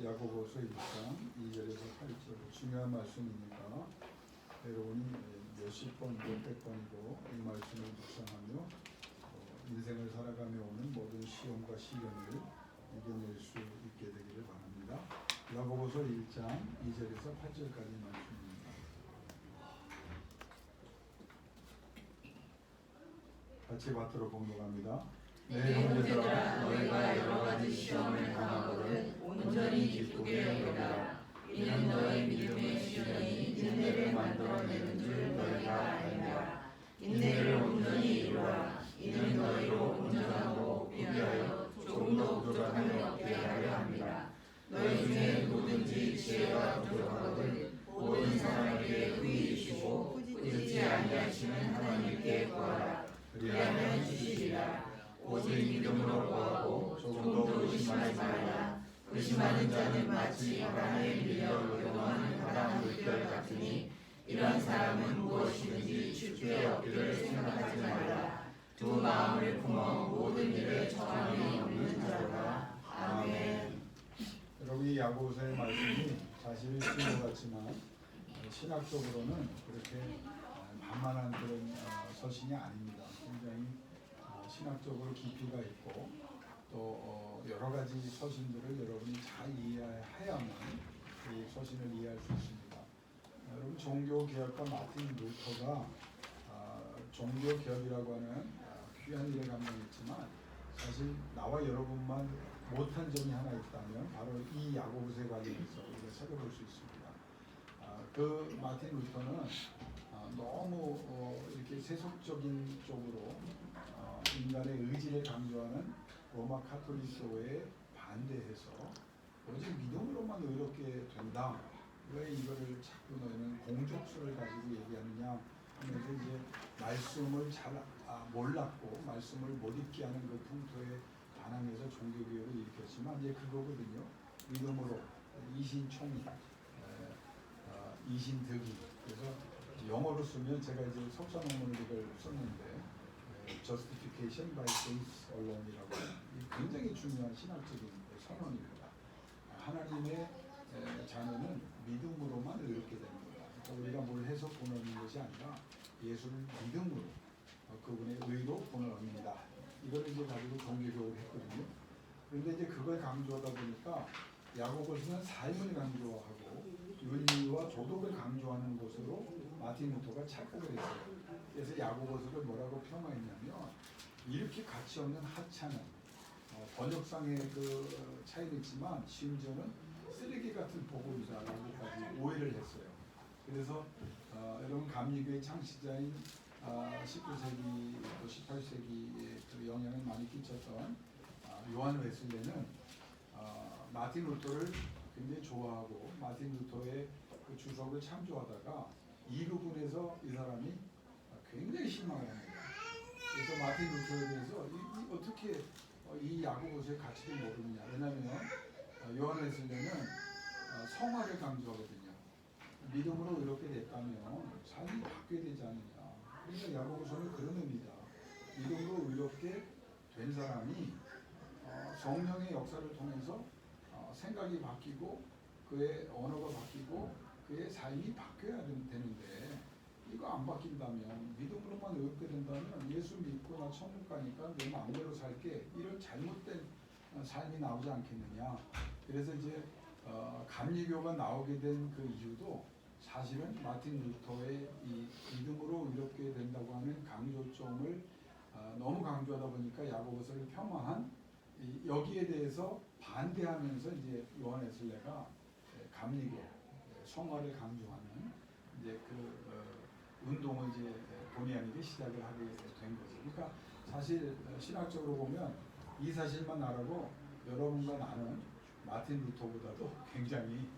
야고보서 1장 2절에서 8절 중요한 말씀이니까 여러분이 몇십 번, 몇백 번이고 이 말씀을 묵상하며 인생을 살아가며 오는 모든 시험과 시련을 이겨낼 수 있게 되기를 바랍니다. 야고보서 1장 2절에서 8절까지 말씀입니다. 같이 받도록 공독합니다. 내 형제들아, 너희가 여러 가지 시험을 당하거든 온전히 기쁘게 여겨라. 이는 너희 믿음의 시련이 인내를 만들어내는 줄 너희가 알라. 인내를 온전히 이루라. 이는 너희로 온전하고 부귀하여 조금도 부족함이 없게 하려 함이라. 너희 중에 누구든지 지혜가 부족하거든 모든 사람에게 의이시고 꾸짖지 아니하시는 하나님께 구하라. 그리하면 주시리라. 오직 믿음으로 구하고 조금도 의심하지 말라. 의심하는 자는 마치 바람에 밀려 요동하는 바람 물결 같으니 이런 사람은 무엇이든지 쉽게 얻기를 생각하지 말라. 두 마음을 품어 모든 일에 정함이 없는 자로다. 아멘. 여러분, 이 야고보서의 말씀이 사실 쉬운 것 같지만 신학적으로는 그렇게 만만한 그런 서신이 아닙니다. 굉장히 신학적으로 깊이가 있고 또 여러 가지 서신들을 여러분이 잘 이해해야만 이 서신을 이해할 수 있습니다. 여러분, 종교개혁가 마틴 루터가 종교개혁이라고 하는 귀한 일에 감동했지만 사실 나와 여러분만 못한 점이 하나 있다면 바로 이 야고보서에 관련해서 우리가 살펴볼 수 있습니다. 그 마틴 루터는 너무 이렇게 세속적인 쪽으로 인간의 의지를 강조하는 로마 카톨릭 교회에 반대해서 오직 믿음으로만 의롭게 된다. 왜 이거를 자꾸 너희는 공족수를 가지고 얘기하느냐 하면서 이제 말씀을 잘 몰랐고 말씀을 못 읽게 하는 그 풍토에 반항해서 종교개혁을 일으켰지만 이제 그거거든요. 믿음으로 이신총이 이신득이. 그래서 영어로 쓰면 제가 이제 석사 논문을 이걸 썼는데 Justification by Faith Alone이라고 굉장히 중요한 신학적인 선언입니다. 하나님의 자녀는 믿음으로만 의롭게 되는 거다. 그러니까 우리가 뭘 해서 본을 얻는 것이 아니라 예수를 믿음으로 그분의 의로 본을 얻는다. 이걸 이제 가지고 종교개혁을 했거든요. 그런데 이제 그걸 강조하다 보니까 야고보서는 삶을 강조하고 윤리와 도덕을 강조하는 것으로 마틴 루터가 착각을 했어요. 그래서 야고보서를 뭐라고 평가했냐면 이렇게 가치 없는 하찮은 번역상의 그 차이도 있지만 심지어는 쓰레기 같은 복음이다라고까지 오해를 했어요. 그래서 여러분, 감리교의 창시자인 19세기 또 18세기에 그 영향을 많이 끼쳤던 요한 웨슬레는 마틴 루터를 굉장히 좋아하고 마틴 루터의 그 주석을 참조하다가 이 부분에서 이 사람이 굉장히 실망을 합니다. 그래서 마틴 루터에 대해서 어떻게 이 야고보서의 가치를 모르느냐. 왜냐하면 요한 웨슬레는 성화를 강조하거든요. 믿음으로 의롭게 됐다면 삶이 바뀌어야 되지 않느냐. 그러니까 야고보서는 그런 의미다. 믿음으로 의롭게 된 사람이 성령의 역사를 통해서 생각이 바뀌고 그의 언어가 바뀌고 그의 삶이 바뀌어야 되는데 이거 안 바뀐다면 믿음으로만 의롭게 된다면 예수 믿고 나 천국 가니까 내 마음대로 살게 이런 잘못된 삶이 나오지 않겠느냐. 그래서 이제 감리교가 나오게 된 그 이유도 사실은 마틴 루터의 이 믿음으로 의롭게 된다고 하는 강조점을 너무 강조하다 보니까 야고보서를 폄하한 여기에 대해서 반대하면서 이제 요한 웨슬레가 감리교 성화를 강조하는 이제 그 운동을 이제 본의 아니게 시작을 하게 된 거죠. 그러니까 사실 신학적으로 보면 이 사실만 알아도 여러분과 나는 마틴 루터보다도 굉장히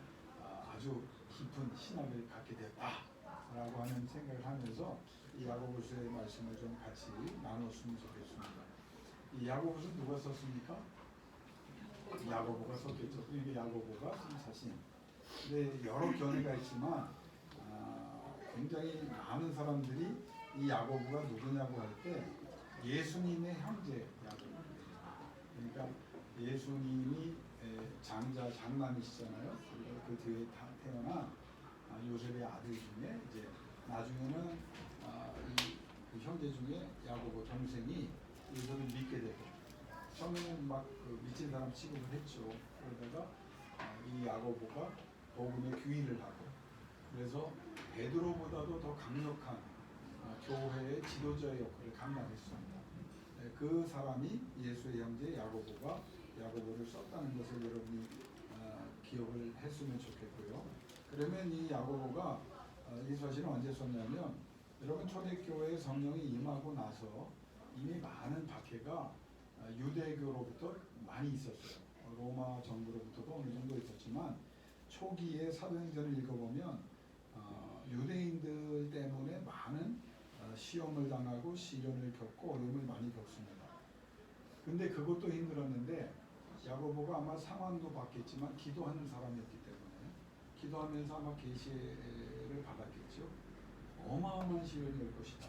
아주 깊은 신학을 갖게 됐다라고 하는 생각을 하면서 이 야고보서의 말씀을 좀 같이 나눴으면 좋겠습니다. 이 야고보서 누가 썼습니까? 야고보가 썼겠죠. 이게 야고보가 쓴 사신. 근데 여러 견해가 있지만 굉장히 많은 사람들이 이 야고보가 누구냐고 할 때 예수님의 형제 야고보. 그러니까 예수님이 장자 장남이시잖아요. 그리고 그 뒤에 태어난 요셉의 아들 중에 이제 나중에는 그 형제 중에 야고보 동생이 예수를 믿게 되고 처음에는 막그 미친 사람 취급을 했죠. 그러다가 이 야고보가 복음의 귀의를 하고 그래서 베드로보다도 더 강력한 교회의 지도자의 역할을 감당했습니다. 그 사람이 예수의 형제 야고보가 야고보를 썼다는 것을 여러분이 기억을 했으면 좋겠고요. 그러면 이 야고보가 이 사실은 언제 썼냐면 여러분 초대교회에 성령이 임하고 나서 이미 많은 박해가 유대교로부터 많이 있었어요. 로마 정부로부터도 어느 정도 있었지만 초기에 사도행전을 읽어보면 유대인들 때문에 많은 시험을 당하고 시련을 겪고 어려움을 많이 겪습니다. 근데 그것도 힘들었는데 야고보가 아마 상황도 받겠지만 기도하는 사람이었기 때문에 기도하면서 아마 계시를 받았겠죠. 어마어마한 시련이 올 것이다.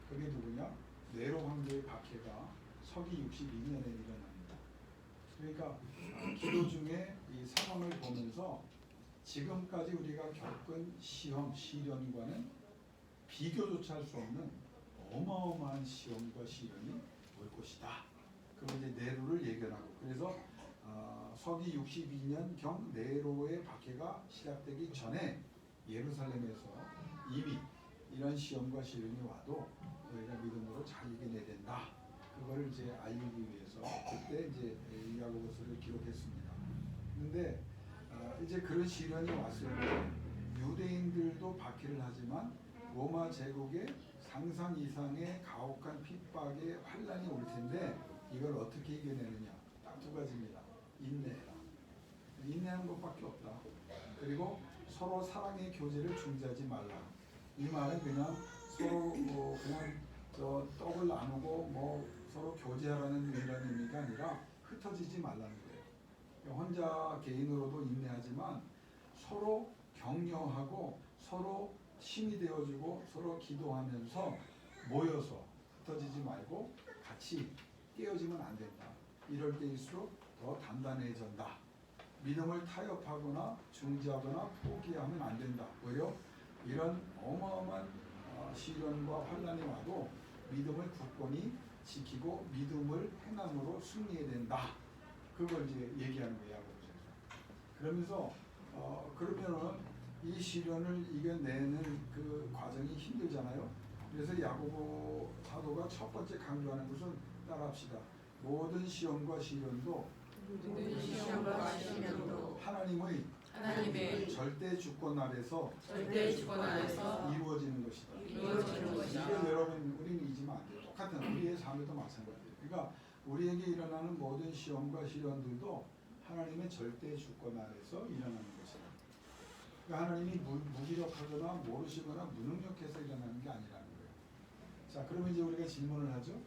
그게 누구냐? 네로 황제의 박해가 서기 62년에 일어납니다. 그러니까 기도 중에 이 상황을 보면서 지금까지 우리가 겪은 시험, 시련과는 비교조차 할 수 없는 어마어마한 시험과 시련이 올 것이다. 그리고 이제 네로를 예견하고 그래서 서기 62년경 네로의 박해가 시작되기 전에 예루살렘에서 이미 이런 시험과 시련이 와도 너희가 믿음으로 잘 이겨내야 된다. 그걸 이제 알리기 위해서 그때 이제 야고보서를 기록했습니다. 그런데 이제 그런 시련이 왔을 때 유대인들도 박해를 하지만 로마 제국의 상상 이상의 가혹한 핍박의 환란이 올 텐데 이걸 어떻게 이겨내느냐? 딱 두 가지입니다. 인내해라. 인내하는 것밖에 없다. 그리고 서로 사랑의 교제를 중지하지 말라. 이 말은 그냥 서로 그냥 떡을 나누고 서로 교제하라는 이런 의미가 아니라 흩어지지 말라는 거예요. 혼자 개인으로도 인내하지만 서로 격려하고 서로 힘이 되어주고 서로 기도하면서 모여서 흩어지지 말고 같이 깨어지면 안 된다. 이럴 때일수록 더 단단해진다. 믿음을 타협하거나 중지하거나 포기하면 안 된다. 오히려 이런 어마어마한 시련과 환란이 와도 믿음을 굳건히 지키고 믿음을 행함으로 승리해야 된다. 그걸 이제 얘기하는 거예요. 그러면서 그러면은 이 시련을 이겨내는 그 과정이 힘들잖아요. 그래서 야고보 사도가 첫 번째 강조하는 것은 따라합시다. 모든 시험과 시련도 하나님의 절대 주권 아래서 이루어지는 것이다. 이게 여러분 우리는 잊으면 안 돼요. 똑같은 우리의 삶에도 마찬가지예요. 그러니까 우리에게 일어나는 모든 시험과 시련들도 하나님의 절대 주권 아래서 일어나는 것이다. 그러니까 하나님이 무기력하거나 모르시거나 무능력해서 일어나는 게 아니라는 거예요. 자, 그러면 이제 우리가 질문을 하죠.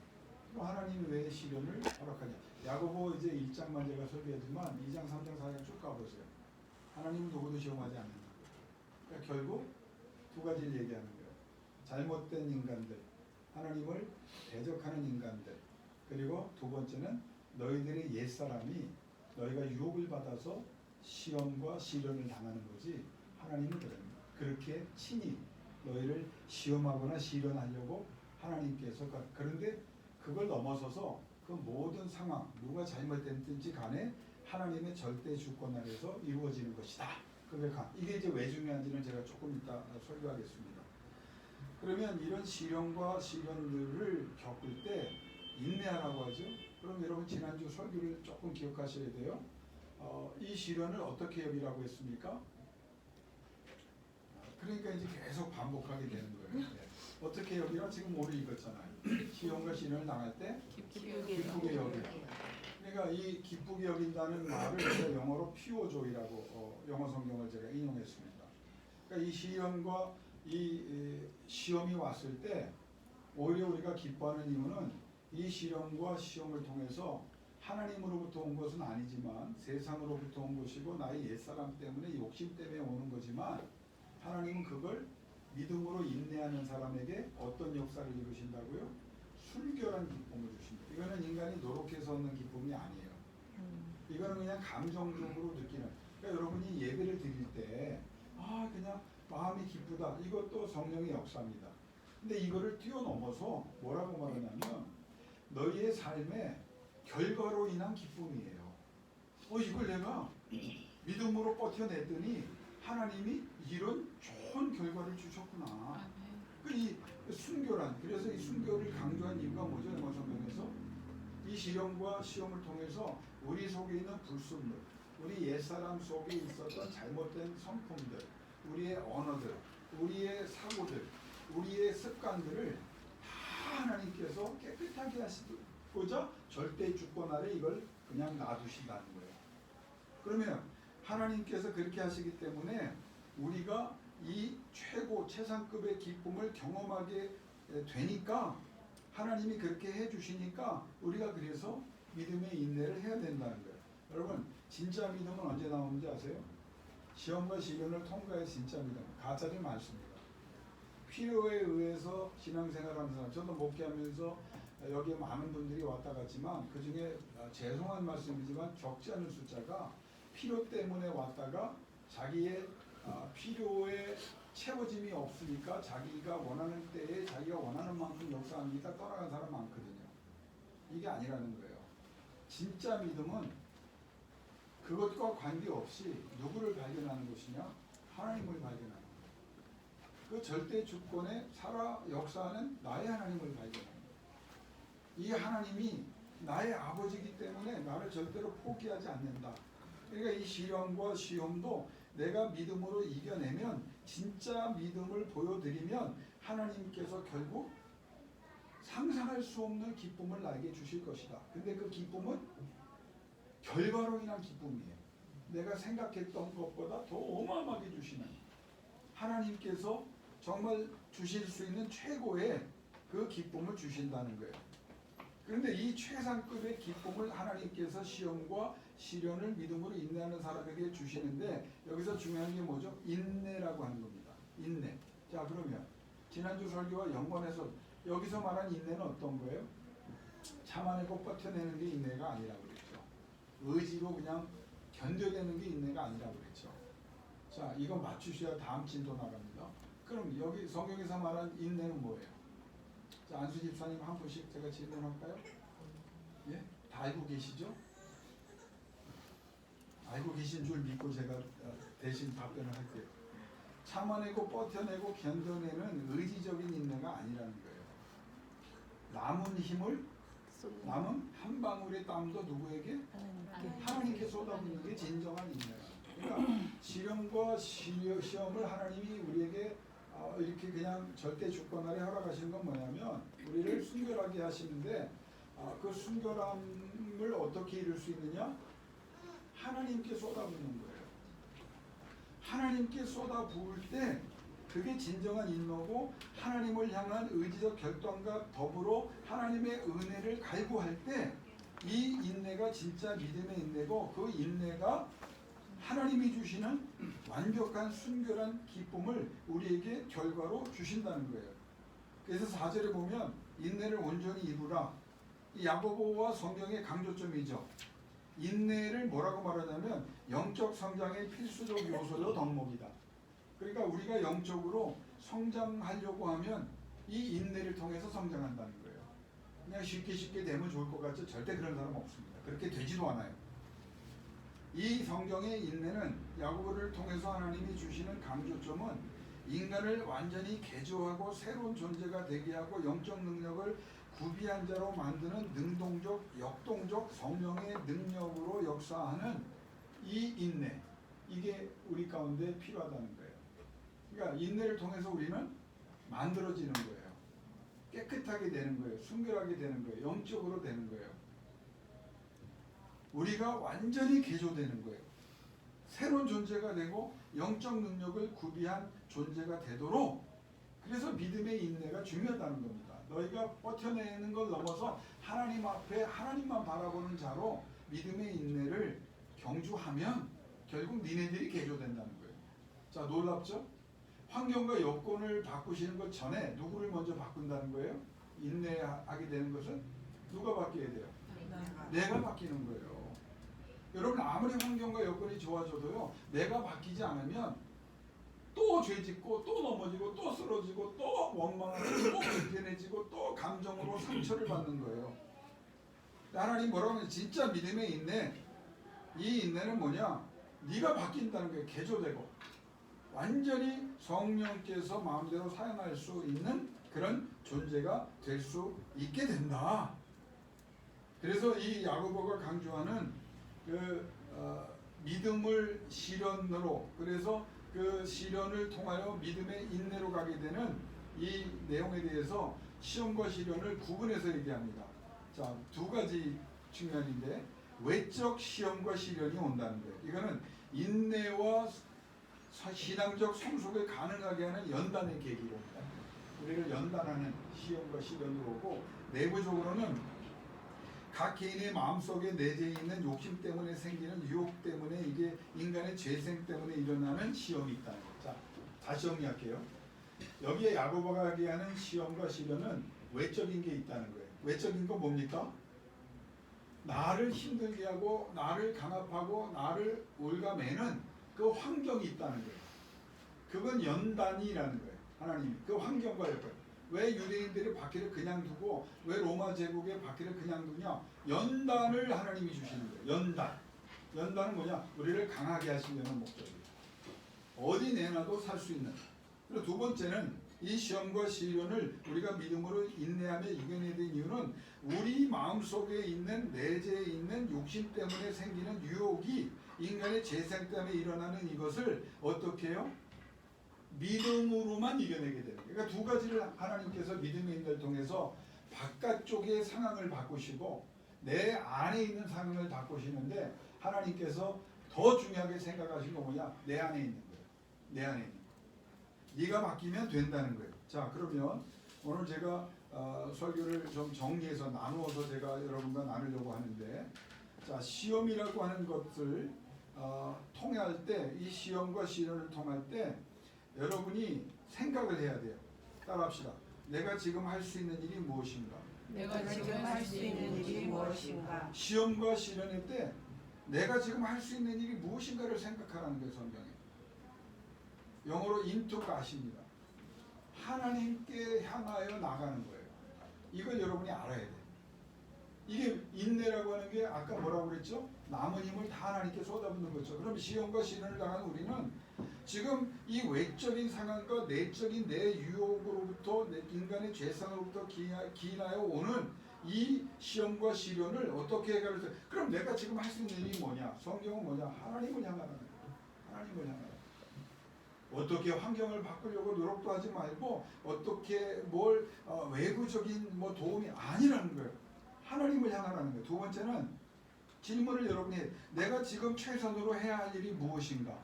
하나님 왜 시련을 허락하냐? 야고보 이제 1장만 제가 설계했지만 2장, 3장, 4장 쭉 가보세요. 하나님은 누구도 시험하지 않는다. 그러니까 결국 두 가지를 얘기하는 거예요. 잘못된 인간들, 하나님을 대적하는 인간들, 그리고 두 번째는 너희들의 옛사람이 너희가 유혹을 받아서 시험과 시련을 당하는 거지 하나님은 그렇게 친히 너희를 시험하거나 시련하려고 하나님께서 그런데 그걸 넘어서서 그 모든 상황 누가 잘못됐든지 간에 하나님의 절대 주권 아래서 이루어지는 것이다. 이게 이제 왜 중요한지는 제가 조금 이따 설교하겠습니다. 그러면 이런 시련과 시련들을 겪을 때 인내하라고 하죠. 그럼 여러분 지난주 설교를 조금 기억하셔야 돼요. 이 시련을 어떻게 여기라고 했습니까? 그러니까 이제 계속 반복하게 되는 거예요. 네. 어떻게 여기라 지금 오늘 읽었잖아요. 시험과 시련을 당할 때 기쁘게 여기라. 그러니까 이 기쁘게 여긴다는 말을 제가 영어로 pure joy라고 영어 성경을 제가 인용했습니다. 그러니까 이 시련과 이 시험이 왔을 때 오히려 우리가 기뻐하는 이유는 이 시련과 시험을 통해서 하나님으로부터 온 것은 아니지만 세상으로부터 온 것이고 나의 옛사람 때문에 욕심 때문에 오는 거지만 하나님은 그걸 믿음으로 인내하는 사람에게 어떤 역사를 이루신다고요? 순결한 기쁨을 주신다. 이거는 인간이 노력해서 얻는 기쁨이 아니에요. 이거는 그냥 감정적으로 느끼는. 그러니까 여러분이 예배를 드릴 때 그냥 마음이 기쁘다. 이것도 성령의 역사입니다. 근데 이거를 뛰어넘어서 뭐라고 말하냐면 너희의 삶의 결과로 인한 기쁨이에요. 이걸 내가 믿음으로 버텨냈더니 하나님이 이런 좋은 결과를 주셨구나. 이 순교란, 그래서 이 순교를 강조한 이유가 뭐죠? 영어 성경에서 이 시련과 시험을 통해서 우리 속에 있는 불순물, 우리 옛사람 속에 있었던 잘못된 성품들, 우리의 언어들, 우리의 사고들, 우리의 습관들을 다 하나님께서 깨끗하게 하시고자 절대 주권 아래 이걸 그냥 놔두신다는 거예요. 그러면 하나님께서 그렇게 하시기 때문에 우리가 이 최고 최상급의 기쁨을 경험하게 되니까 하나님이 그렇게 해주시니까 우리가 그래서 믿음의 인내를 해야 된다는 거예요. 여러분 진짜 믿음은 언제 나오는지 아세요? 시험과 시련을 통과해 진짜 믿음. 가짜는 많습니다. 필요에 의해서 신앙생활하는 사람, 저도 목회하면서 여기에 많은 분들이 왔다 갔지만 그 중에 죄송한 말씀이지만 적지 않은 숫자가 필요 때문에 왔다가 자기의 필요에 채워짐이 없으니까 자기가 원하는 때에 자기가 원하는 만큼 역사합니다 떠나간 사람 많거든요. 이게 아니라는 거예요. 진짜 믿음은 그것과 관계없이 누구를 발견하는 것이냐? 하나님을 발견하는 거예요. 그 절대 주권에 살아 역사하는 나의 하나님을 발견하는 거예요. 이 하나님이 나의 아버지이기 때문에 나를 절대로 포기하지 않는다. 그러니까 이 시련과 시험도 내가 믿음으로 이겨내면, 진짜 믿음을 보여드리면 하나님께서 결국 상상할 수 없는 기쁨을 나에게 주실 것이다. 근데 그 기쁨은 결과로 인한 기쁨이에요. 내가 생각했던 것보다 더 어마어마하게 주시는 하나님께서 정말 주실 수 있는 최고의 그 기쁨을 주신다는 거예요. 그런데 이 최상급의 기쁨을 하나님께서 시험과 시련을 믿음으로 인내하는 사람에게 주시는데, 여기서 중요한 게 뭐죠? 인내라고 하는 겁니다. 인내. 자, 그러면 지난주 설교와 연관해서 여기서 말한 인내는 어떤 거예요? 참아내고 버텨내는 게 인내가 아니라고 그랬죠. 의지로 그냥 견뎌내는 게 인내가 아니라고 그랬죠. 자, 이거 맞추셔야 다음 진도 나갑니다. 그럼 여기 성경에서 말한 인내는 뭐예요? 자, 안수 집사님 한 분씩 제가 질문할까요? 예? 다 알고 계시죠? 알고 계신 줄 믿고 제가 대신 답변을 할게요. 참아내고 버텨내고 견뎌내는 의지적인 인내가 아니라는 거예요. 남은 힘을, 남은 한 방울의 땀도 누구에게? 하나님께 쏟아붓는 게 진정한 인내예요. 그러니까 시련과 시험을 하나님이 우리에게 이렇게 그냥 절대 주권 아래 허락하시는 건 뭐냐면 우리를 순결하게 하시는데, 그 순결함을 어떻게 이룰 수 있느냐? 하나님께 쏟아붓는 거예요. 하나님께 쏟아부을 때 그게 진정한 인내고, 하나님을 향한 의지적 결단과 더불어 하나님의 은혜를 갈구할 때 이 인내가 진짜 믿음의 인내고, 그 인내가 하나님이 주시는 완벽한 순결한 기쁨을 우리에게 결과로 주신다는 거예요. 그래서 4절에 보면 인내를 온전히 이루라. 이 야고보와 성경의 강조점이죠. 인내를 뭐라고 말하냐면 영적 성장의 필수적 요소요 덕목이다. 그러니까 우리가 영적으로 성장하려고 하면 이 인내를 통해서 성장한다는 거예요. 그냥 쉽게 되면 좋을 것 같죠? 절대 그런 사람 없습니다. 그렇게 되지도 않아요. 이 성경의 인내는 야고보를 통해서 하나님이 주시는 강조점은 인간을 완전히 개조하고 새로운 존재가 되게 하고 영적 능력을 구비한 자로 만드는 능동적, 역동적 성령의 능력으로 역사하는 이 인내, 이게 우리 가운데 필요하다는 거예요. 그러니까 인내를 통해서 우리는 만들어지는 거예요. 깨끗하게 되는 거예요. 순결하게 되는 거예요. 영적으로 되는 거예요. 우리가 완전히 개조되는 거예요. 새로운 존재가 되고 영적 능력을 구비한 존재가 되도록, 그래서 믿음의 인내가 중요하다는 겁니다. 너희가 버텨내는 걸 넘어서 하나님 앞에 하나님만 바라보는 자로 믿음의 인내를 경주하면 결국 니네들이 개조된다는 거예요. 자, 놀랍죠? 환경과 여건을 바꾸시는 것 전에 누구를 먼저 바꾼다는 거예요? 인내하게 되는 것은 누가 바뀌어야 돼요? 내가 바뀌는 거예요. 여러분 아무리 환경과 여건이 좋아져도요, 내가 바뀌지 않으면 또 죄짓고 또 넘어지고 또 쓰러지고 또 원망하고 또 불편해지고 또 감정으로 상처를 받는 거예요. 하나님 뭐라고 하면 진짜 믿음의 인내, 이 인내는 뭐냐? 네가 바뀐다는 거예요. 개조되고 완전히 성령께서 마음대로 사용할 수 있는 그런 존재가 될 수 있게 된다. 그래서 이 야고보가 강조하는 믿음을 시련으로, 그래서 그 시련을 통하여 믿음의 인내로 가게 되는 이 내용에 대해서 시험과 시련을 구분해서 얘기합니다. 자, 두 가지 측면인데, 외적 시험과 시련이 온다는 거예요. 이거는 인내와 신앙적 성숙을 가능하게 하는 연단의 계기로 옵니다. 우리를 연단하는 시험과 시련으로 오고, 내부적으로는 각 개인의 마음속에 내재해 있는 욕심 때문에 생기는 유혹 때문에, 이게 인간의 죄성 때문에 일어나는 시험이 있다는 거죠. 자, 다시 정리할게요. 여기에 야고보가 얘기하는 시험과 시련은 외적인 게 있다는 거예요. 외적인 건 뭡니까? 나를 힘들게 하고 나를 강압하고 나를 올가매는 그 환경이 있다는 거예요. 그건 연단이라는 거예요. 하나님이 그 환경과 여건. 왜 유대인들이 바퀴를 그냥 두고 왜 로마 제국의 바퀴를 그냥 두냐? 연단을 하나님이 주시는 거예요. 연단은 뭐냐? 우리를 강하게 하시려는 목적이에요. 어디 내놔도 살 수 있는. 그리고 두 번째는 이 시험과 시련을 우리가 믿음으로 인내하며 이겨내야 되는 이유는 우리 마음속에 있는 내재해 있는 욕심 때문에 생기는 유혹이 인간의 죄성 때문에 일어나는 이것을 어떻게 해요? 믿음으로만 이겨내게 되는 거예요. 그러니까 두 가지를 하나님께서 믿음의 인내를 통해서 바깥쪽의 상황을 바꾸시고 내 안에 있는 상황을 바꾸시는데, 하나님께서 더 중요하게 생각하신 거 뭐냐? 내 안에 있는 거예요. 내 안에 있는 거예요. 네가 바뀌면 된다는 거예요. 자, 그러면 오늘 제가 설교를 좀 정리해서 나누어서 제가 여러분과 나누려고 하는데, 자, 시험이라고 하는 것을 통할 때, 이 시험과 시련을 통할 때 여러분이 생각을 해야 돼요. 따라합시다. 내가 지금 할 수 있는 일이 무엇인가? 내가 지금 할 수 있는 일이 무엇인가? 시험과 시련일 때 내가 지금 할 수 있는 일이 무엇인가를 생각하라는 거예요. 성경에. 영어로 into God입니다. 하나님께 향하여 나가는 거예요. 이걸 여러분이 알아야 돼요. 이게 인내라고 하는 게 아까 뭐라고 그랬죠? 남은 힘을 다 하나님께 쏟아붓는 거죠. 그럼 시험과 시련을 당하는 우리는 지금 이 외적인 상황과 내적인 내 유혹으로부터, 내 인간의 죄성으로부터 기인하여 오는 이 시험과 시련을 어떻게 해결할 때, 그럼 내가 지금 할 수 있는 일이 뭐냐? 성경은 뭐냐? 하나님을 향하는 거예요. 하나님을 향하는 거예요. 어떻게 환경을 바꾸려고 노력도 하지 말고 어떻게 뭘 외부적인 뭐 도움이 아니라는 거예요. 하나님을 향하라는 거예요. 두 번째는 질문을 여러분이 해요. 내가 지금 최선으로 해야 할 일이 무엇인가?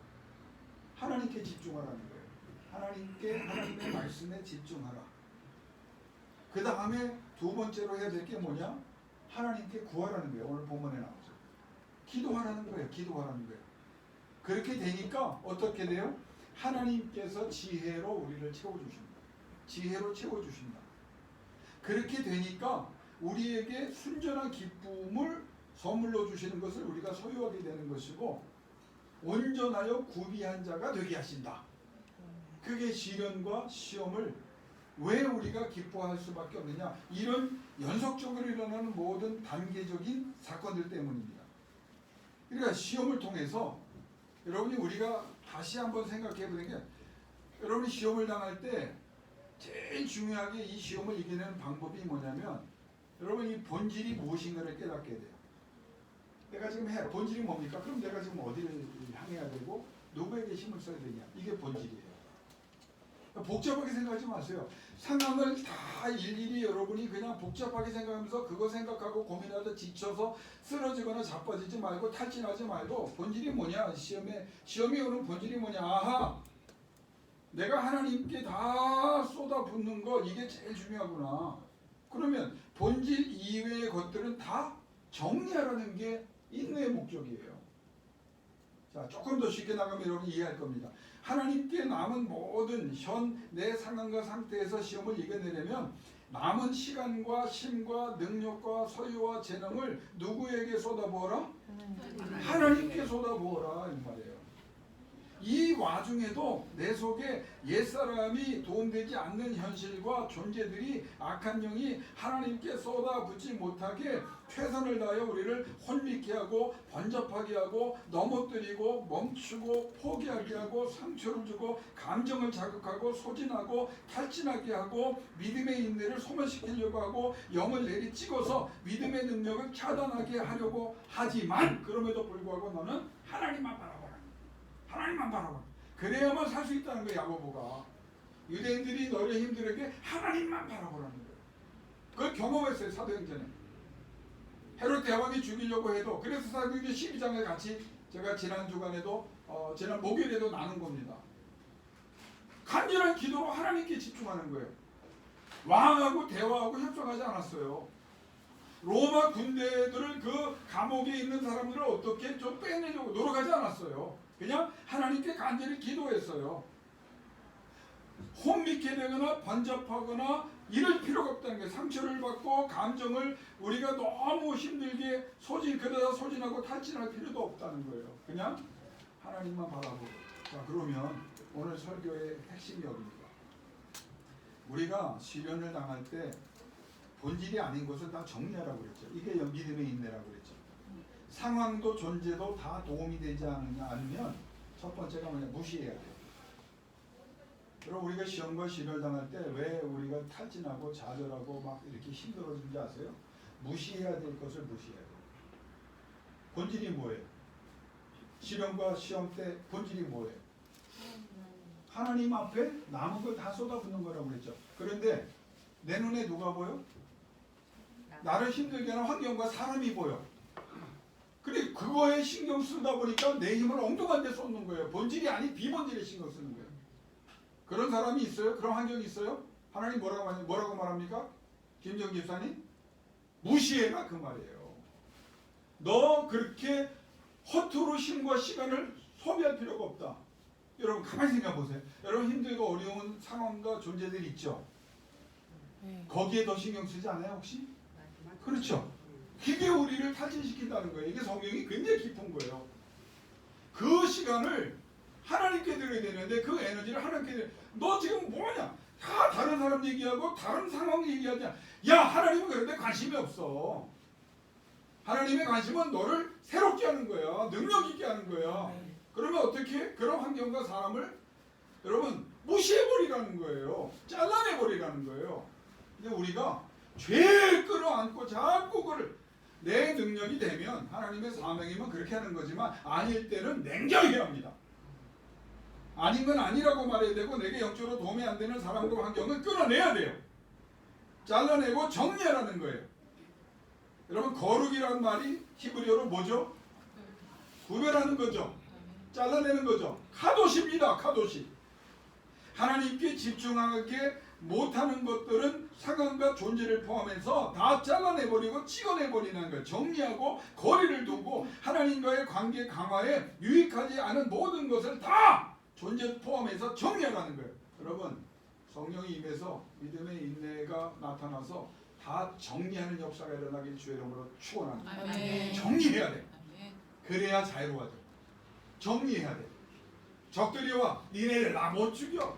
하나님께 집중하라는 거예요. 하나님의 말씀에 집중하라. 그 다음에 두 번째로 해야 될 게 뭐냐? 하나님께 구하라는 거예요. 오늘 본문에 나오죠. 기도하라는 거예요. 기도하라는 거예요. 그렇게 되니까 어떻게 돼요? 하나님께서 지혜로 우리를 채워주십니다. 지혜로 채워주신다. 그렇게 되니까 우리에게 순전한 기쁨을 선물로 주시는 것을 우리가 소유하게 되는 것이고, 온전하여 구비한 자가 되게 하신다. 그게 시련과 시험을 왜 우리가 기뻐할 수밖에 없느냐? 이런 연속적으로 일어나는 모든 단계적인 사건들 때문입니다. 그러니까 시험을 통해서 여러분이 우리가 다시 한번 생각해 보는 게, 여러분이 시험을 당할 때 제일 중요하게 이 시험을 이겨내는 방법이 뭐냐면, 여러분 이 본질이 무엇인가를 깨닫게 돼요. 내가 지금 본질이 뭡니까? 그럼 내가 지금 어디를 향해야 되고 누구에게 힘을 써야 되냐? 이게 본질이에요. 복잡하게 생각하지 마세요. 상황을 다 일일이 여러분이 그냥 복잡하게 생각하면서 그거 생각하고 고민하다 지쳐서 쓰러지거나 자빠지지 말고 탈진하지 말고, 본질이 뭐냐? 시험이 오는 본질이 뭐냐? 아하! 내가 하나님께 다 쏟아붓는 거, 이게 제일 중요하구나. 그러면 본질 이외의 것들은 다 정리하라는 게 인내의 목적이에요. 자, 조금 더 쉽게 나가면 여러분이 이해할 겁니다. 하나님께 남은 모든 현 내 상황과 상태에서 시험을 이겨내려면 남은 시간과 힘과 능력과 소유와 재능을 누구에게 쏟아부어라? 하나님께 쏟아부어라 이 말이에요. 이 와중에도 내 속에 옛사람이 도움되지 않는 현실과 존재들이 악한 영이 하나님께 쏟아붓지 못하게 최선을 다하여 우리를 혼미케 하고 번잡하게 하고 넘어뜨리고 멈추고 포기하게 하고 상처를 주고 감정을 자극하고 소진하고 탈진하게 하고 믿음의 인내를 소멸시키려고 하고 영을 내리찍어서 믿음의 능력을 차단하게 하려고 하지만 그럼에도 불구하고 너는 하나님만 바라보라. 하나님만 바라봐. 그래야만 살 수 있다는 거야. 야고보가 유대인들이 너희 힘들에게 하나님만 바라보라는 거예요. 그걸 경험했어요. 사도행전에 헤롯 대왕이 죽이려고 해도 그래서 사도행전 12장에 같이 제가 지난 주간에도 지난 목요일에도 나눈 겁니다. 간절한 기도로 하나님께 집중하는 거예요. 왕하고 대화하고 협상하지 않았어요. 로마 군대들을 그 감옥에 있는 사람들을 어떻게 좀 빼내려고 노력하지 않았어요. 그냥 하나님께 간절히 기도했어요. 혼미케 되거나 번잡하거나 이럴 필요가 없다는 거예요. 상처를 받고 감정을 우리가 너무 힘들게 그러다 소진하고 탈진할 필요도 없다는 거예요. 그냥 하나님만 바라보고. 자, 그러면 오늘 설교의 핵심이 어디입니까? 우리가 시련을 당할 때 본질이 아닌 것을 다 정리하라고 그랬죠. 이게 믿음의 인내라고 그랬죠. 상황도 존재도 다 도움이 되지 않으면 첫 번째가 뭐냐? 무시해야 돼요. 그럼 우리가 시험과 시련을 당할 때 왜 우리가 탈진하고 좌절하고 막 이렇게 힘들어지는지 아세요? 무시해야 될 것을 무시해야 돼요. 본질이 뭐예요? 시련과 시험 때 본질이 뭐예요? 하나님 앞에 남은 걸 다 쏟아붓는 거라고 그랬죠. 그런데 내 눈에 누가 보여? 나를 힘들게 하는 환경과 사람이 보여. 그래 그거에 신경 쓰다 보니까 내 힘을 엉뚱한 데 쏟는 거예요. 본질이 아닌 비본질에 신경 쓰는 거예요. 그런 사람이 있어요? 그런 환경이 있어요? 하나님 뭐라고 말합니까? 김정 집사님? 무시해라 그 말이에요. 너 그렇게 허투루 힘과 시간을 소비할 필요가 없다. 여러분 가만히 생각해 보세요. 여러분 힘들고 어려운 상황과 존재들이 있죠. 거기에 더 신경 쓰지 않아요 혹시? 그렇죠. 그게 우리를 탈진시킨다는 거예요. 이게 성경이 굉장히 깊은 거예요. 그 시간을 하나님께 드려야 되는데 그 에너지를 하나님께 드려. 너 지금 뭐냐? 다 다른 사람 얘기하고 다른 상황 얘기하냐? 야 하나님은 그런데 관심이 없어. 하나님의 관심은 너를 새롭게 하는 거야. 능력 있게 하는 거야. 그러면 어떻게? 그런 환경과 사람을 여러분 무시해버리라는 거예요. 잘라내버리라는 거예요. 근데 우리가 죄 끌어안고 자꾸 그걸 내 능력이 되면 하나님의 사명이면 그렇게 하는 거지만 아닐 때는 냉정해야 합니다. 아닌 건 아니라고 말해야 되고 내게 영적으로 도움이 안 되는 사람과 환경은 끊어내야 돼요. 잘라내고 정리하라는 거예요. 여러분 거룩이라는 말이 히브리어로 뭐죠? 구별하는 거죠. 잘라내는 거죠. 카도시입니다. 카도시. 하나님께 집중하게 못하는 것들은 상황과 존재를 포함해서 다 잘라내버리고 찍어내버리는 거예요. 정리하고 거리를 두고 하나님과의 관계 강화에 유익하지 않은 모든 것을 다 존재 포함해서 정리하라는 거예요. 여러분 성령이 임해서 믿음의 인내가 나타나서 다 정리하는 역사가 일어나길 주의 이름으로 축원합니다. 정리해야 돼. 그래야 자유로워져. 정리해야 돼. 적들이 와 니네를 나 못 죽여.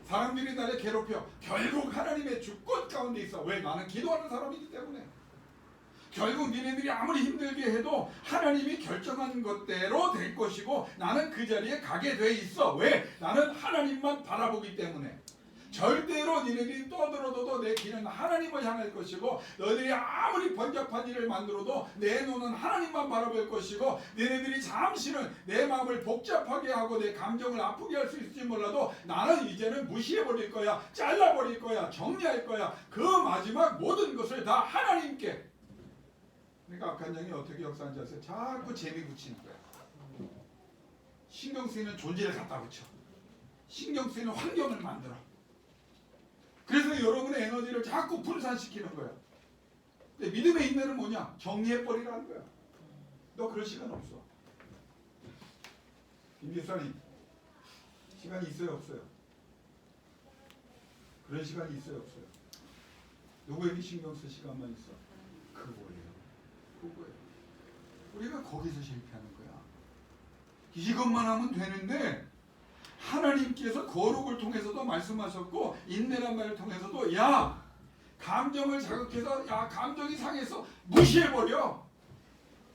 사람들이 나를 괴롭혀. 결국 하나님의 주권 가운데 있어. 왜? 나는 기도하는 사람이기 때문에. 결국 니네들이 아무리 힘들게 해도 하나님이 결정한 것대로 될 것이고 나는 그 자리에 가게 돼 있어. 왜? 나는 하나님만 바라보기 때문에. 절대로 니네들이 떠들어도 내 길은 하나님을 향할 것이고 너희들이 아무리 번잡한 일을 만들어도 내 눈은 하나님만 바라볼 것이고 너희들이 잠시는 내 마음을 복잡하게 하고 내 감정을 아프게 할 수 있을지 몰라도 나는 이제는 무시해버릴 거야. 잘라버릴 거야. 정리할 거야. 그 마지막 모든 것을 다 하나님께. 그러니까 악한 영이 어떻게 역사하는지 아세요? 자꾸 재미 붙이는 거야. 신경 쓰이는 존재를 갖다 붙여. 신경 쓰이는 환경을 만들어. 그래서 여러분의 에너지를 자꾸 분산시키는 거야. 근데 믿음의 인내는 뭐냐? 정리해버리라는 거야. 너 그럴 시간 없어. 김기사님 시간이 있어요 없어요? 그런 시간이 있어요 없어요? 누구에게 신경 쓸 시간만 있어? 그거예요. 그거예요. 우리가 거기서 실패하는 거야. 이것만 하면 되는데 하나님께서 거룩을 통해서도 말씀하셨고 인내란 말을 통해서도 야 감정을 자극해서 야 감정이 상해서 무시해버려.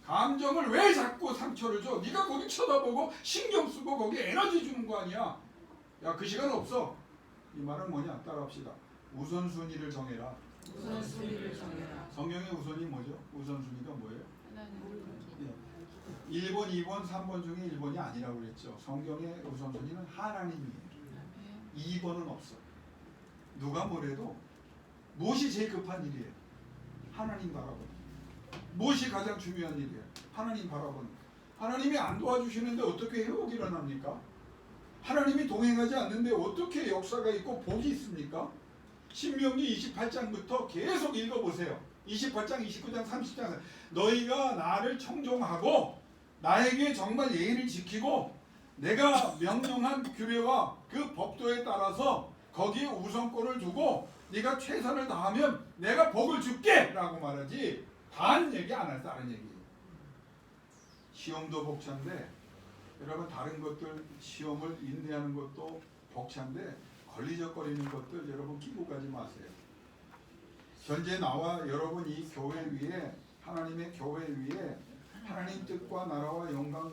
감정을 왜 자꾸 상처를 줘? 네가 거기 쳐다보고 신경 쓰고 거기 에너지 주는 거 아니야. 야 그 시간 없어. 이 말은 뭐냐? 따라합시다. 우선순위를 정해라. 우선순위를 정해라. 성경의 우선이 뭐죠? 우선순위가 뭐예요? 하나님. 1번, 2번, 3번 중에 1번이 아니라고 그랬죠. 성경의 우선순위는 하나님이에요. 2번은 없어. 누가 뭐래도 무엇이 제일 급한 일이에요? 하나님 바라보는. 무엇이 가장 중요한 일이에요? 하나님 바라보는. 하나님이 안 도와주시는데 어떻게 회복이 일어납니까? 하나님이 동행하지 않는데 어떻게 역사가 있고 복이 있습니까? 신명기 28장부터 계속 읽어보세요. 28장, 29장, 30장. 너희가 나를 청종하고 나에게 정말 예의를 지키고 내가 명령한 규례와 그 법도에 따라서 거기에 우선권을 두고 네가 최선을 다하면 내가 복을 줄게 라고 말하지 단 얘기 안 할 다른 얘기. 시험도 벅찬데 여러분 다른 것들 시험을 인내하는 것도 벅찬데 걸리적거리는 것들 여러분 끼고 가지 마세요. 현재 나와 여러분 이 교회 위에 하나님의 교회 위에 하나님 뜻과 나라와 영광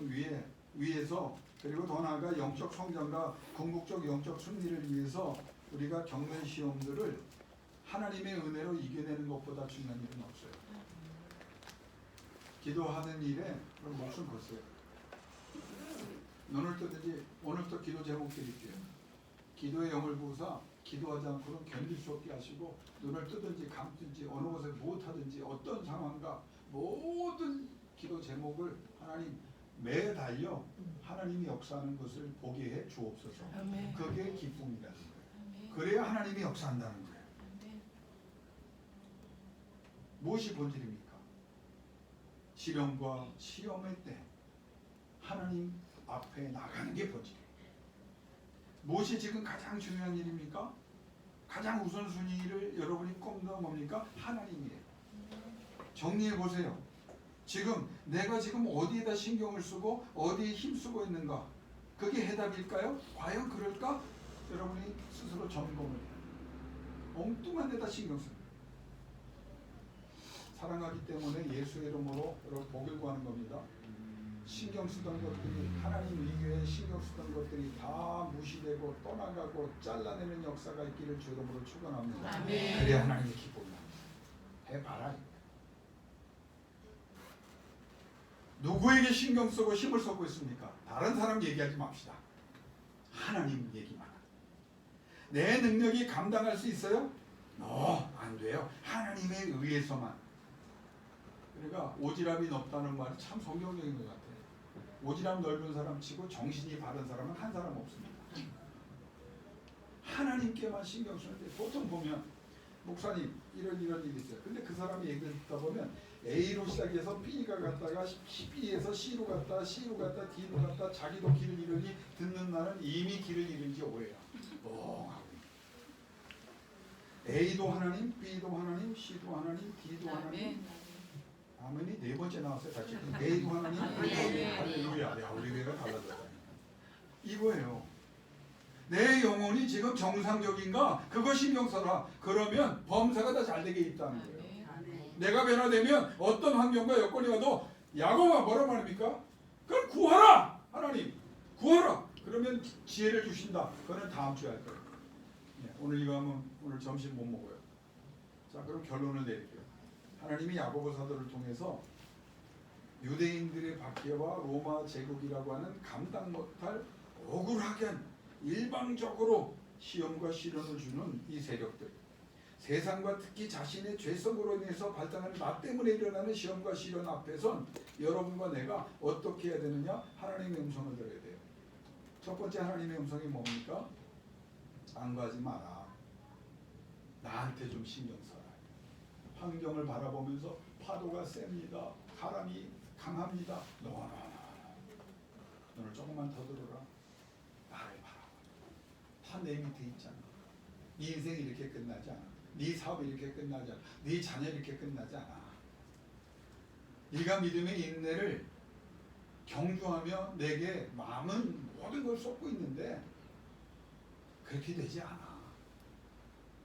위에서 그리고 더 나아가 영적 성장과 궁극적 영적 승리를 위해서 우리가 겪는 시험들을 하나님의 은혜로 이겨내는 것보다 중요한 일은 없어요. 기도하는 일에 목숨 거세요. 눈을 뜨든지 오늘부터 기도 제목 드릴게요. 기도의 영을 부으사 기도하지 않고는 견딜 수 없게 하시고 눈을 뜨든지 감든지 어느 곳에 무엇하든지 어떤 상황과 모든 기도 제목을 하나님 매달려 하나님이 역사하는 것을 보게 해 주옵소서. 그게 기쁨이라는 거예요. 그래야 하나님이 역사한다는 거예요. 무엇이 본질입니까? 시련과 시험의 때 하나님 앞에 나가는 게 본질이에요. 무엇이 지금 가장 중요한 일입니까? 가장 우선순위를 여러분이 꼽는 뭡니까? 하나님이에요. 정리해 보세요. 지금 내가 지금 어디에다 신경을 쓰고 어디에 힘쓰고 있는가? 그게 해답일까요? 과연 그럴까? 여러분이 스스로 점검을 해요. 엉뚱한 데다 신경 씁니다. 사랑하기 때문에 예수의 이름으로 여러분 복을 구하는 겁니다. 신경 쓰던 것들이 하나님 위교에 신경 쓰던 것들이 다 무시되고 떠나가고 잘라내는 역사가 있기를 주 이름으로 축원합니다. 아멘. 그래야 하나님의 기쁨이 납니다. 해봐라. 누구에게 신경 쓰고 힘을 쏟고 있습니까? 다른 사람 얘기하지 맙시다. 하나님 얘기만. 내 능력이 감당할 수 있어요? 안 돼요. 하나님에 의해서만. 그러니까 오지랖이 넓다는 말이 참 성경적인 것 같아요. 오지랖 넓은 사람 치고 정신이 바른 사람은 한 사람 없습니다. 하나님께만 신경 쓰는데 보통 보면 목사님 이런 일이 있어요. 근데 그 사람이 얘기를 듣다 보면 A로 시작해서 B가 갔다가 B에서 C로 갔다 C로 갔다 D로 갔다 자기도 길을 잃으니 듣는 나는 이미 길을 잃은 지 오래야. A도 하나님, B도 하나님, C도 하나님, D도 하나님. 아멘이 네 번째 나왔어요. 다시 A도 하나님, 할렐루야. 야, 우리 배가 달라졌다. 이거예요. 내 영혼이 지금 정상적인가? 그거 신경 써라. 그러면 범사가 다 잘되게 있다는 거예요. 내가 변화되면 어떤 환경과 여건이 와도 야고보가 뭐라 말합니까? 그럼 구하라! 하나님 구하라! 그러면 지혜를 주신다. 그거는 다음 주에 할 거예요. 오늘 이거 하면 오늘 점심 못 먹어요. 자, 그럼 결론을 내릴게요. 하나님이 야고보 사도를 통해서 유대인들의 박해와 로마 제국이라고 하는 감당 못할 억울하게 일방적으로 시험과 시련을 주는 이 세력들, 세상과 특히 자신의 죄성으로 인해서 발생하는 나 때문에 일어나는 시험과 시련 앞에선 여러분과 내가 어떻게 해야 되느냐? 하나님의 음성을 들어야 돼요. 첫 번째 하나님의 음성이 뭡니까? 안구하지 마라. 나한테 좀 신경 써라. 환경을 바라보면서 파도가 셉니다. 바람이 강합니다. 너를 조금만 더 들어라. 나를 바라봐. 다 내 밑에 있잖아. 네 인생이 이렇게 끝나지 않아. 네 사업이 이렇게 끝나지 않아. 네 자녀 이렇게 끝나지 않아. 네가 믿음의 인내를 경주하며 내게 마음은 모든 걸 쏟고 있는데 그렇게 되지 않아.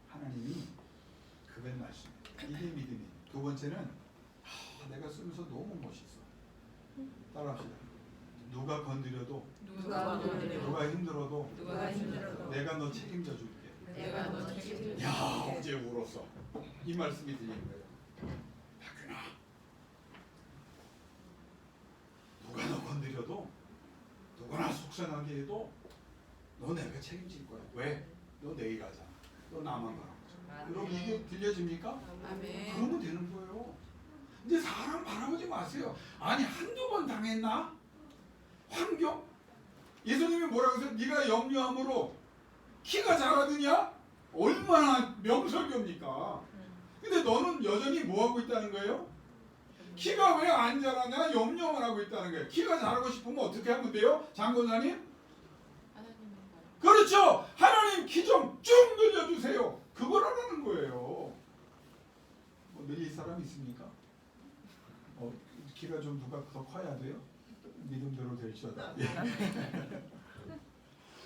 하나님이 그걸 말씀입니다. 이게 믿음이. 두 번째는 내가 쓰면서 너무 멋있어. 따라합시다. 누가 건드려도 누가 힘들어도 내가 너 책임져 줄게. 야, 어제 울었어. 이 말씀이 들리는 거예요. 박근아, 누가 너 건드려도 누구나 속상하게 해도 너 내가 책임질 거야. 왜? 너 내일 하잖아. 너 나만 바라보자. 여러분 이게 들려집니까? 아멘. 그러면 되는 거예요. 근데 사람 바라보지 마세요. 아니 한두 번 당했나? 환경? 예수님이 뭐라고 했어요? 네가 염려함으로 키가 자라느냐? 얼마나 명설교입니까? 근데 너는 여전히 뭐하고 있다는 거예요? 키가 왜 안 자라냐? 염려만 하고 있다는 거예요. 키가 자라고 싶으면 어떻게 하면 돼요? 장권사님? 그렇죠. 하나님 키 좀 쭉 늘려주세요. 그걸 하라는 거예요. 뭐 늘릴 사람 있습니까? 키가 좀 누가 더 커야 돼요? 믿음대로 될지어다.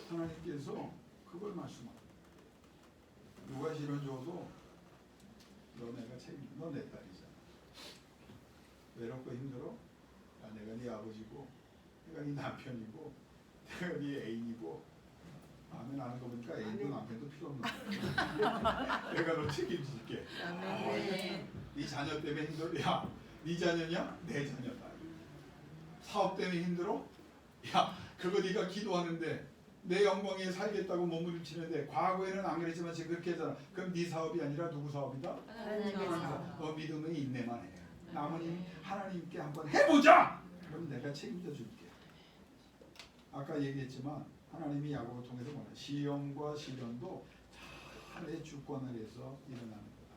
하나님께서 그걸 말씀합니다. 누가 실어줘도 너 내가 책임. 너 내 딸이잖아. 외롭고 힘들어? 내가 네 아버지고, 내가 네 남편이고, 내가 네 애인이고. 아멘 하는 거 보니까 애인도 남편도 필요 없는 거야. 내가 너 책임질게. 네 자녀 때문에 힘들어? 야, 네 자녀냐? 내 자녀다. 사업 때문에 힘들어? 야, 그거 네가 기도하는데 내 영광에 살겠다고 몸부림치는데 과거에는 안 그랬지만 지금 그렇게 하잖아. 그럼 네 사업이 아니라 누구 사업이다? 너 믿음의 인내만 해. 남은 하나님께 한번 해보자. 그럼 내가 책임져 줄게. 아까 얘기했지만 하나님이 야곱을 통해서 뭐냐? 시험과 시련도 다 내 주권 아래에서 일어나는 거다.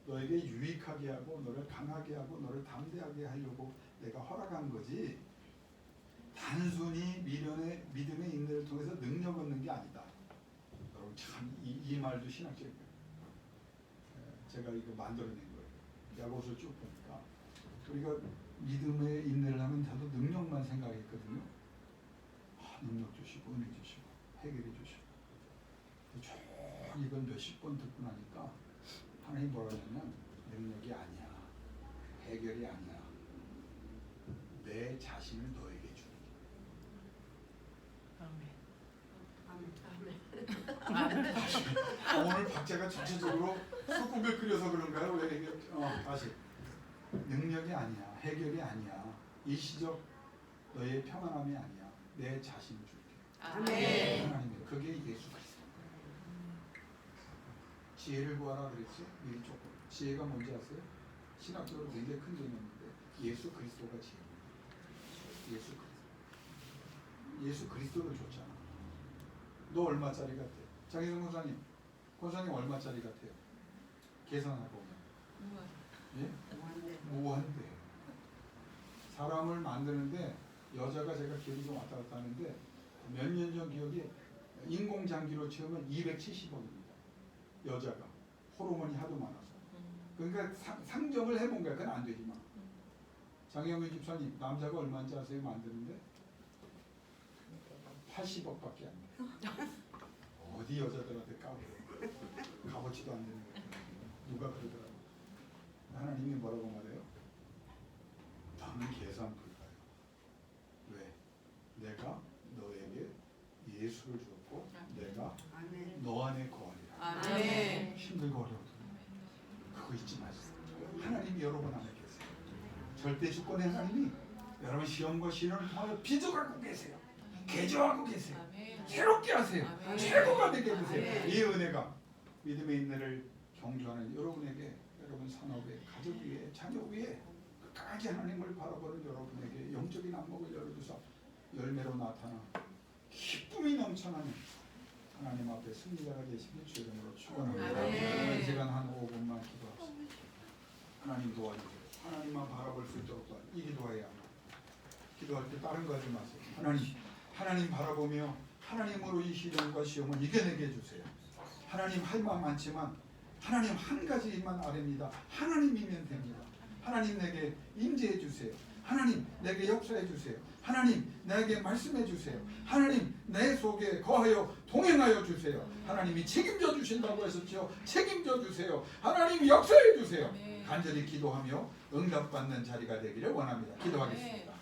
너에게 유익하게 하고 너를 강하게 하고 너를 담대하게 하려고 내가 허락한 거지. 단순히 믿음의 인내를 통해서 능력 얻는 게 아니다. 여러분 참 이 말도 신학적이에요. 제가 이거 만들어낸 거예요. 야고보서 쭉 보니까 우리가 믿음의 인내를 하면 다들 능력만 생각했거든요. 능력 주시고 은혜 주시고 해결해 주시고 쭉 이걸 몇십 번 듣고 나니까 하나님 뭐라고 하냐면 능력이 아니야. 해결이 아니야. 내 자신을 너에게 주는 오늘 박자가 전체적으로 소금을 끓여서 그런가요? 왜 이게 다시 능력이 아니야. 해결이 아니야. 일시적 너의 평안함이 아니야. 내 자신을 줄게. 아멘. 하나님, 그게 예수 그리스도. 지혜를 구하라 그랬지? 미리 조금. 지혜가 뭔지 아세요? 신학적으로 굉장히 큰 개념인데 예수 그리스도가 지혜입니다. 예수 그리스도. 예수 그리스도를 줬잖아. 너 얼마짜리 같아? 장혜성 권사님 얼마짜리 같아요? 계산하고 오면. 예? 무한대. 사람을 만드는데 여자가 제가 기억이 좀 왔다 갔다 하는데 몇 년 전 기억이 인공장기로 채우면 270억입니다. 여자가 호르몬이 하도 많아서. 그러니까 상정을 해본 거야. 그건 안 되지만. 장영민 집사님 남자가 얼마인지 아세요? 만드는데 80억밖에 안 돼. 어디 여자들한테 값어치도 안 되는 거야. 누가 그러더라고. 하나님이 뭐라고 말해요? 너는 계산 불가요. 왜? 내가 너에게 예수를 줬고 내가 너 안에 거하리라. 아멘. 힘들고 어려워도 그거 잊지 마세요. 하나님이 여러분 안에 계세요. 절대 주권의 하나님이 여러분 시험과 시련을 통하여 빚어가고 계세요. 개조하고 계세요. 새롭게 하세요. 최고가 되게 해주세요. 이 은혜가 믿음의 인내를 경주하는 여러분에게 여러분 산업에 가족 위에 자녀 위에 끝까지 하나님을 바라보는 여러분에게 영적인 안목을 열어주사 열매로 나타나 기쁨이 넘쳐나는 하나님 앞에 승리자가 되시길 주 이름으로 축원합니다. 이 시간 한 5분만 기도합시다. 하나님 도와주세요. 하나님만 바라볼 수 있도록 이 기도해야 합니다. 기도할 때 다른 거 하지 마세요. 하나님 바라보며 하나님으로 이 시련과 시험을 이겨내게 해주세요. 하나님 할 말 많지만 하나님 한 가지만 아뢰니다. 하나님이면 됩니다. 하나님 내게 임재해 주세요. 하나님 내게 역사해 주세요. 하나님 내게 말씀해 주세요. 하나님 내 속에 거하여 동행하여 주세요. 하나님이 책임져 주신다고 했었죠. 책임져 주세요. 하나님이 역사해 주세요. 간절히 기도하며 응답받는 자리가 되기를 원합니다. 기도하겠습니다.